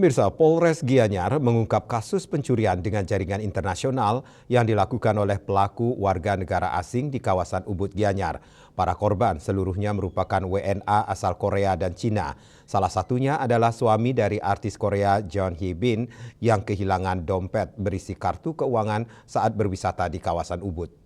Pemirsa, Polres Gianyar mengungkap kasus pencurian dengan jaringan internasional yang dilakukan oleh pelaku warga negara asing di kawasan Ubud Gianyar. Para korban seluruhnya merupakan WNA asal Korea dan Cina. Salah satunya adalah suami dari artis Korea Jeon Hye Bin yang kehilangan dompet berisi kartu keuangan saat berwisata di kawasan Ubud.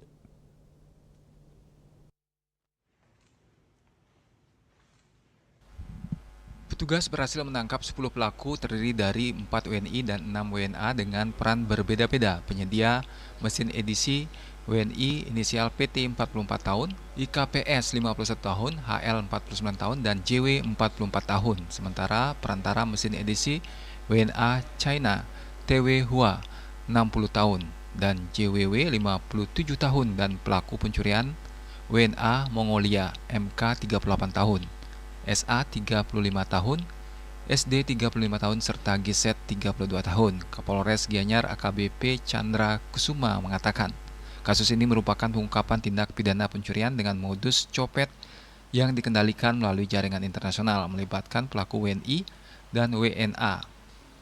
Petugas berhasil menangkap 10 pelaku terdiri dari 4 WNI dan 6 WNA dengan peran berbeda-beda. Penyedia mesin edisi WNI inisial PT 44 tahun, IKPS 51 tahun, HL 49 tahun, dan JW 44 tahun. Sementara perantara mesin edisi WNA China TW Hua 60 tahun dan JWW 57 tahun dan pelaku pencurian WNA Mongolia MK 38 tahun. SA 35 tahun, SD 35 tahun serta GZ 32 tahun. Kapolres Gianyar AKBP Chandra Kusuma mengatakan, kasus ini merupakan pengungkapan tindak pidana pencurian dengan modus copet yang dikendalikan melalui jaringan internasional melibatkan pelaku WNI dan WNA.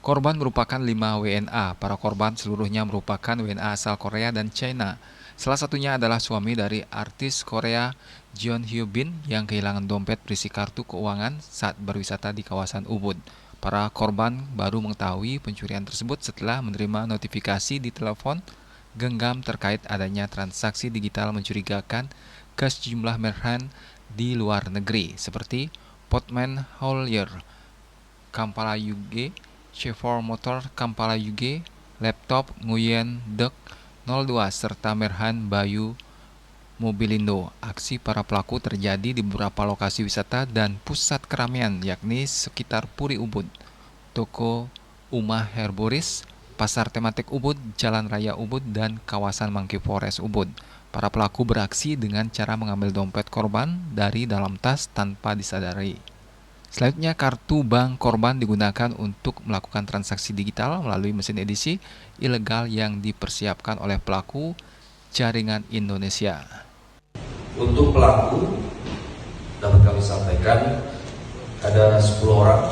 Korban merupakan 5 WNA. Para korban seluruhnya merupakan WNA asal Korea dan China. Salah satunya adalah suami dari artis Korea Jeon Hye Bin yang kehilangan dompet berisi kartu keuangan saat berwisata di kawasan Ubud. Para korban baru mengetahui pencurian tersebut setelah menerima notifikasi di telepon genggam terkait adanya transaksi digital mencurigakan ke sejumlah merchant di luar negeri seperti Potman Heulier, Kampala UG, Chevrolet Motor Kampala UG, Laptop Nguyen Dek 02 serta merchant Bayu Mobilindo. Aksi para pelaku terjadi di beberapa lokasi wisata dan pusat keramaian yakni sekitar Puri Ubud, Toko Umah Herboris, Pasar Tematik Ubud, Jalan Raya Ubud, dan kawasan Monkey Forest Ubud. Para pelaku beraksi dengan cara mengambil dompet korban dari dalam tas tanpa disadari. Selanjutnya, kartu bank korban digunakan untuk melakukan transaksi digital melalui mesin edisi ilegal yang dipersiapkan oleh pelaku jaringan Indonesia. Untuk pelaku, dapat kami sampaikan ada 10 orang,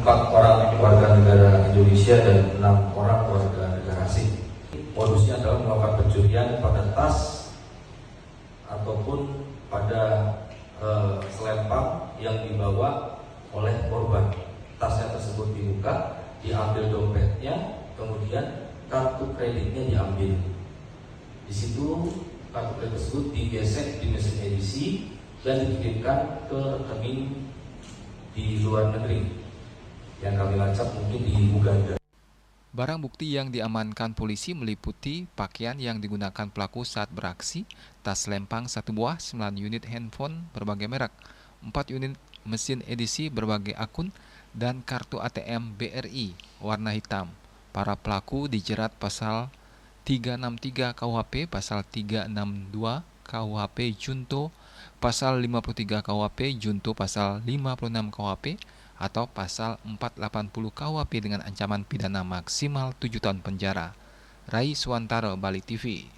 4 orang warga negara Indonesia dan 6 orang warga negara asing. Modusnya adalah melakukan pencurian pada tas ataupun pada selempang yang dibawa oleh korban. Tasnya tersebut dibuka, diambil dompetnya, kemudian kartu kreditnya diambil. Di situ kartu kredit tersebut digesek di mesin edisi dan dikirimkan ke rekening di luar negeri yang kami lacak mungkin di Uganda. Barang bukti yang diamankan polisi meliputi pakaian yang digunakan pelaku saat beraksi, tas lempang 1 buah, 9 unit handphone berbagai merek, 4 unit mesin edisi berbagai akun, dan kartu ATM BRI warna hitam. Para pelaku dijerat pasal 363 KUHP, pasal 362 KUHP Junto, pasal 53 KUHP Junto, pasal 56 KUHP, atau pasal 480 KUHP dengan ancaman pidana maksimal 7 tahun penjara. Rai Suwantara, Bali TV.